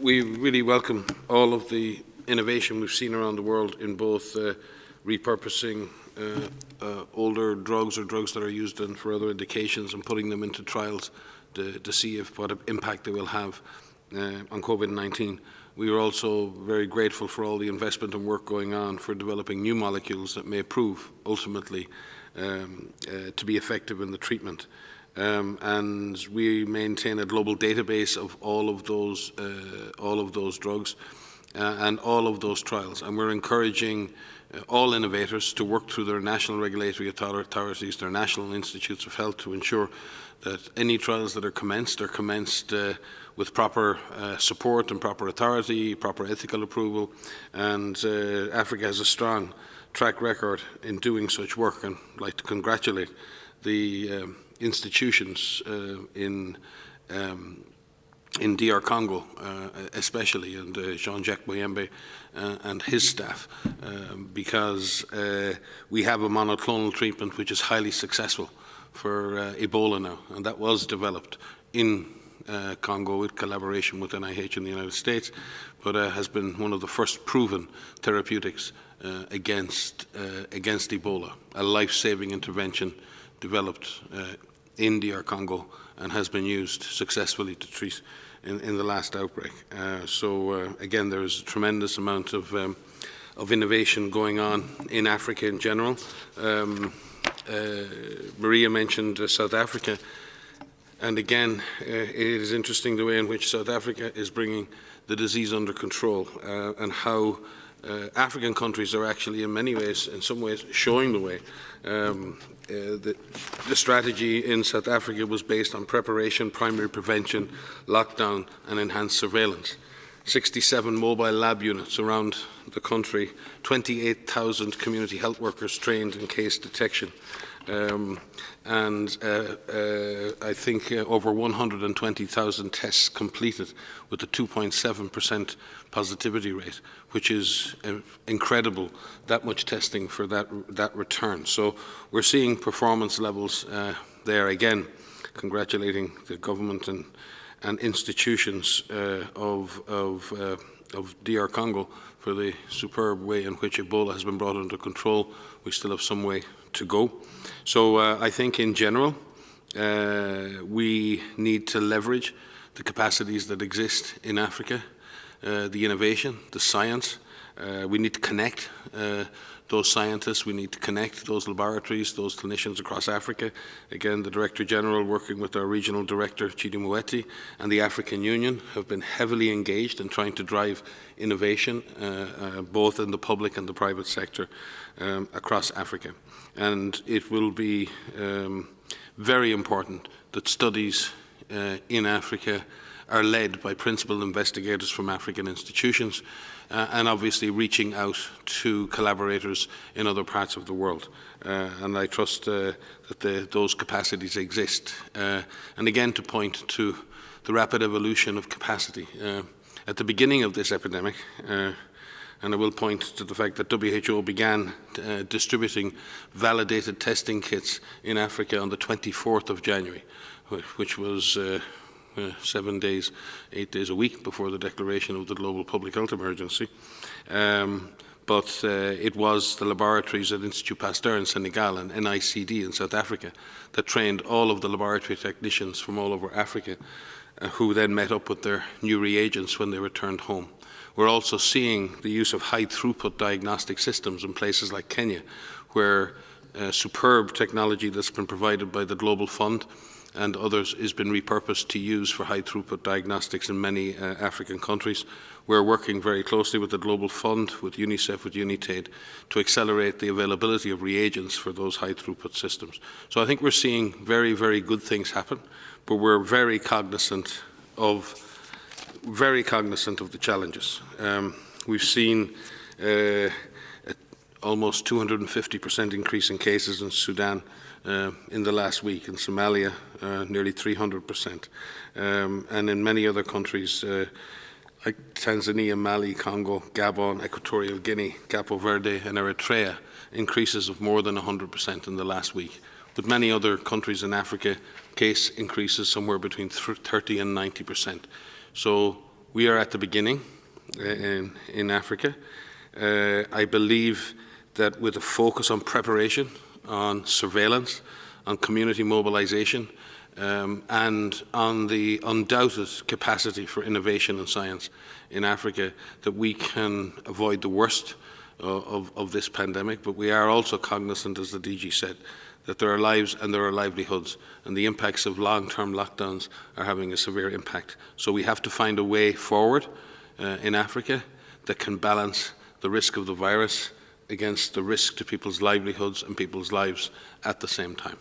we really welcome all of the innovation we've seen around the world in both repurposing older drugs or drugs that are used for other indications and putting them into trials to see what impact they will have on Covid-19. We are also very grateful for all the investment and work going on for developing new molecules that may prove ultimately to be effective in the treatment. And we maintain a global database of all of those drugs and all of those trials. And we're encouraging all innovators to work through their national regulatory authorities, their national institutes of health, to ensure that any trials that are commenced with proper support and proper authority, proper ethical approval. And Africa has a strong track record in doing such work, and I'd like to congratulate the institutions in DR Congo especially, and Jean-Jacques Boyembe and his staff, because we have a monoclonal treatment which is highly successful for Ebola now, and that was developed in Congo with collaboration with NIH in the United States, but has been one of the first proven therapeutics against Ebola, a life-saving intervention developed in DR Congo and has been used successfully to treat in the last outbreak. Again, there is a tremendous amount of innovation going on in Africa in general. Maria mentioned South Africa, and again, it is interesting the way in which South Africa is bringing the disease under control, and how African countries are actually in some ways showing the way. The strategy in South Africa was based on preparation, primary prevention, lockdown and enhanced surveillance. 67 mobile lab units around the country, 28,000 community health workers trained in case detection, and I think over 120,000 tests completed with a 2.7% positivity rate, which is incredible, that much testing for that return. So we're seeing performance levels there again, congratulating the government and institutions of DR Congo for the superb way in which Ebola has been brought under control. We still have some way to go. So I think in general, we need to leverage the capacities that exist in Africa, the innovation, the science. We need to connect those scientists, we need to connect those laboratories, those clinicians across Africa. Again, the Director General, working with our Regional Director, Chidi Moeti, and the African Union, have been heavily engaged in trying to drive innovation, both in the public and the private sector across Africa. And it will be very important that studies in Africa are led by principal investigators from African institutions, and obviously reaching out to collaborators in other parts of the world. And I trust that those capacities exist. And again, to point to the rapid evolution of capacity. At the beginning of this epidemic, and I will point to the fact that WHO began distributing validated testing kits in Africa on the 24th of January, which was 7 days, 8 days a week before the declaration of the global public health emergency. But it was the laboratories at Institut Pasteur in Senegal and NICD in South Africa that trained all of the laboratory technicians from all over Africa, who then met up with their new reagents when they returned home. We're also seeing the use of high throughput diagnostic systems in places like Kenya, where superb technology that's been provided by the Global Fund and others has been repurposed to use for high throughput diagnostics in many African countries. We're working very closely with the Global Fund, with UNICEF, with UNITAID, to accelerate the availability of reagents for those high throughput systems. So I think we're seeing very, very good things happen, but we're very cognizant of the challenges. We've seen almost 250% increase in cases in Sudan in the last week, in Somalia nearly 300%, and in many other countries like Tanzania, Mali, Congo, Gabon, Equatorial Guinea, Capo Verde and Eritrea, increases of more than 100% in the last week. With many other countries in Africa, case increases somewhere between 30 and 90%. So We are at the beginning in Africa. I believe that with a focus on preparation, on surveillance, on community mobilization, and on the undoubted capacity for innovation and science in Africa, that we can avoid the worst of this pandemic. But we are also cognizant, as the DG said, that there are lives and there are livelihoods, and the impacts of long-term lockdowns are having a severe impact. So we have to find a way forward in Africa that can balance the risk of the virus against the risk to people's livelihoods and people's lives at the same time.